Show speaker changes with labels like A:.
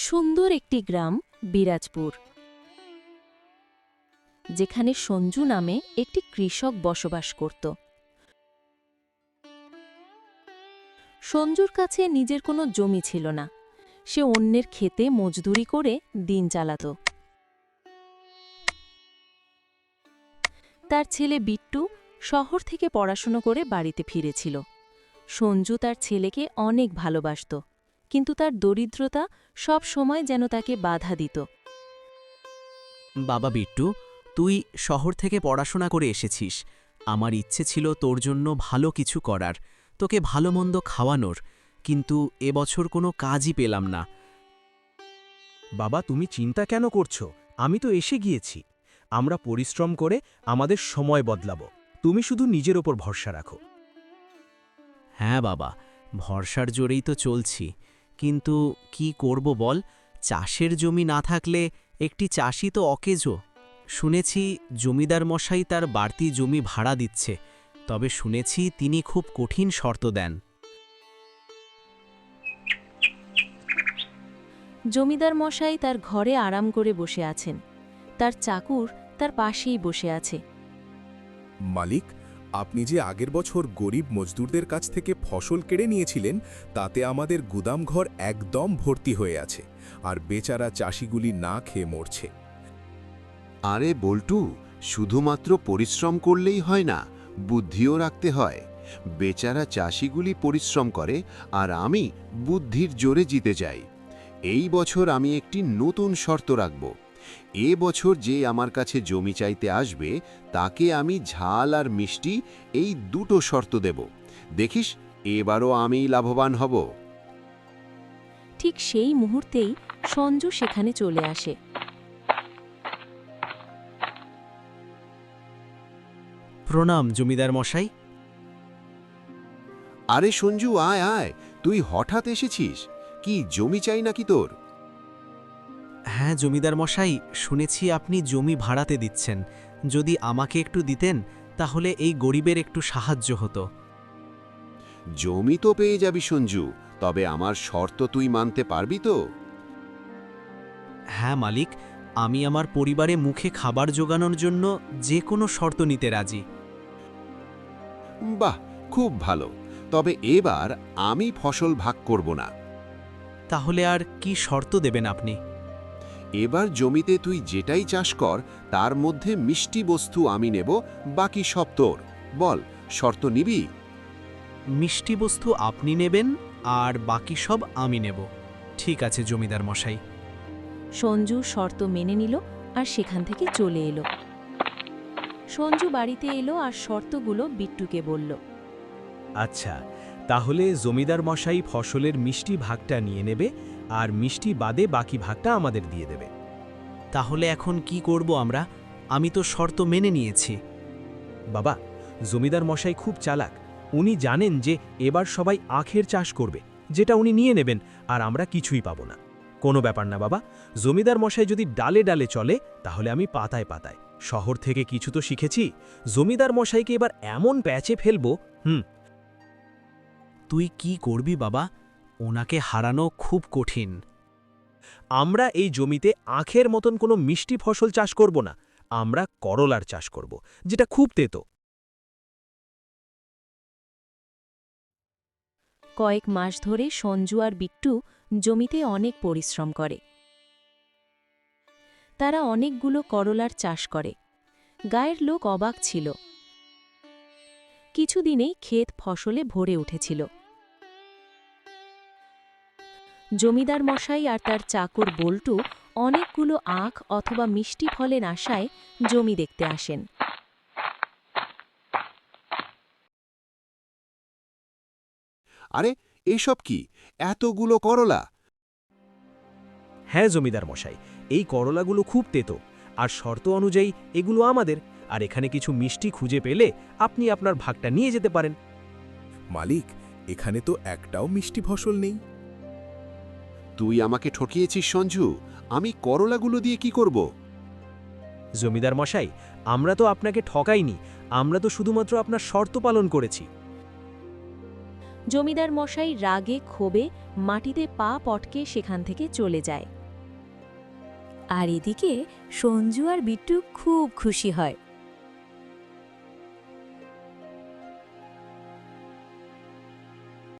A: সুন্দর একটি গ্রাম বিরাজপুর, যেখানে সঞ্জু নামে একটি কৃষক বসবাস করত। সঞ্জুর কাছে নিজের কোনো জমি ছিল না, সে অন্যের ক্ষেতে মজদুরি করে দিন চালাত। তার ছেলে বিট্টু শহর থেকে পড়াশুনো করে বাড়িতে ফিরেছিল। সঞ্জু তার ছেলেকে অনেক ভালোবাসত, কিন্তু তার দরিদ্রতা সব সময় যেন তাকে বাধা দিত।
B: বাবা বিট্টু, তুই শহর থেকে পড়াশোনা করে এসেছিস। আমার ইচ্ছে ছিল তোর জন্য ভালো কিছু করার, তোকে ভালো মন্দ খাওয়ানোর, কিন্তু এবছর কোনো কাজই পেলাম না।
C: বাবা, তুমি চিন্তা কেন করছো? আমি তো এসে গিয়েছি। আমরা পরিশ্রম করে আমাদের সময় বদলাবো। তুমি শুধু নিজের ওপর ভরসা রাখো।
B: হ্যাঁ বাবা, ভরসার জোরেই তো চলছি, কিন্তু কি করব বল? চাষের জমি না থাকলে একটি চাষি তো অকেজো। শুনেছি জমিদার মশাই তার বাড়তি জমি ভাড়া দিচ্ছে, তবে শুনেছি তিনি খুব কঠিন শর্ত দেন।
A: জমিদার মশাই তার ঘরে আরাম করে বসে আছেন, তার চাকর তার পাশেই বসে আছে।
D: মালিক, আপনি যে আগের বছর গরিব মজদুরদের কাছ থেকে ফসল কেড়ে নিয়েছিলেন, তাতে আমাদের গুদামঘর একদম ভর্তি হয়ে আছে, আর বেচারা চাষিগুলি না খেয়ে মরছে।
E: আরে বল্টু, শুধুমাত্র পরিশ্রম করলেই হয় না, বুদ্ধিও রাখতে হয়। বেচারা চাষিগুলি পরিশ্রম করে, আর আমি বুদ্ধির জোরে জিতে যাই। এই বছর আমি একটি নতুন শর্ত রাখব। এ বছর যে আমার কাছে জমি চাইতে আসবে, তাকে আমি ঝাল আর মিষ্টি এই দুটো শর্ত দেব। দেখিস, এবারও আমিই লাভবান হব।
A: ঠিক সেই মুহূর্তেই সঞ্জু সেখানে চলে আসে।
B: প্রণাম জমিদার মশাই।
E: আরে সঞ্জু, আয় আয়, তুই হঠাৎ এসেছিস। কি জমি চাই নাকি তোর?
B: হ্যাঁ জমিদার মশাই, শুনেছি আপনি জমি ভাড়াতে দিচ্ছেন। যদি আমাকে একটু দিতেন তাহলে এই গরিবের একটু সাহায্য হতো।
E: জমি তো পেয়ে যাবি সঞ্জু, তবে আমার শর্ত তুই মানতে পারবি তো?
B: হ্যাঁ মালিক, আমি আমার পরিবারে মুখে খাবার জোগানোর জন্য যে কোনো শর্ত নিতে রাজি।
E: বাহ, খুব ভালো। তবে এবার আমি ফসল ভাগ করব না।
B: তাহলে আর কি শর্ত দেবেন আপনি?
E: এবার জমিতে তুই যেটাই চাষ কর, তার মধ্যে মিষ্টি বস্তু আমি নেব, বাকি সব তোর। বল, শর্ত নিবি?
B: মিষ্টি বস্তু আপনি নেবেন আর বাকি সব আমি নেব। ঠিক আছে জমিদার মশাই।
A: সঞ্জু শর্ত মেনে নিল আর সেখান থেকে চলে এলো। সঞ্জু বাড়িতে এলো আর শর্তগুলো বিট্টুকে বলল।
C: আচ্ছা, তাহলে জমিদার মশাই ফসলের মিষ্টি ভাগটা নিয়ে নেবে, আর মিষ্টি বাদে বাকি ভাগটা আমাদের দিয়ে দেবে।
B: তাহলে এখন কি করব আমরা? আমি তো শর্ত মেনে নিয়েছি।
C: বাবা, জমিদার মশাই খুব চালাক। উনি জানেন যে এবার সবাই আখের চাষ করবে, যেটা উনি নিয়ে নেবেন, আর আমরা কিছুই পাবো না। কোনো ব্যাপার না বাবা, জমিদার মশাই যদি ডালে ডালে চলে, তাহলে আমি পাতায় পাতায়। শহর থেকে কিছু তো শিখেছি। জমিদার মশাইকে এবার এমন প্যাচে ফেলবো।
B: তুই কি করবি বাবা? ওনাকে হারানো খুব কঠিন।
C: আমরা এই জমিতে আখের মতন কোনো মিষ্টি ফসল চাষ করব না, আমরা করলার চাষ করব, যেটা খুব তেতো।
A: কয়েক মাস ধরে সঞ্জু আর বিট্টু জমিতে অনেক পরিশ্রম করে। তারা অনেকগুলো করলার চাষ করে। গায়ের লোক অবাক ছিল। কিছুদিনেই ক্ষেত ফসলে ভরে উঠেছিল। জমিদার মশাই আর তার চাকর বল্টু অনেকগুলো আখ অথবা মিষ্টি ফলের আশায় জমি দেখতে আসেন।
E: আরে, এসব কি? এতগুলো করলা!
C: হ্যাঁ জমিদার মশাই, এই করলাগুলো খুব তেতো, আর শর্ত অনুযায়ী এগুলো আমাদের। আর এখানে কিছু মিষ্টি খুঁজে পেলে আপনি আপনার ভাগটা নিয়ে যেতে পারেন।
D: মালিক, এখানে তো একটাও মিষ্টি ফসল নেই।
E: তুই আমাকে ঠকিয়েছিস সঞ্জু। আমি করলাগুলো দিয়ে কি করব?
C: জমিদার মশাই, আমরা তো আপনাকে ঠকাইনি, আমরা তো শুধুমাত্র আপনার শর্ত পালন করেছি।
A: জমিদার মশাই রাগে ক্ষোভে মাটিতে পা পটকে সেখান থেকে চলে যায়। আর এদিকে সঞ্জু আর বিট্টু খুব খুশি হয়।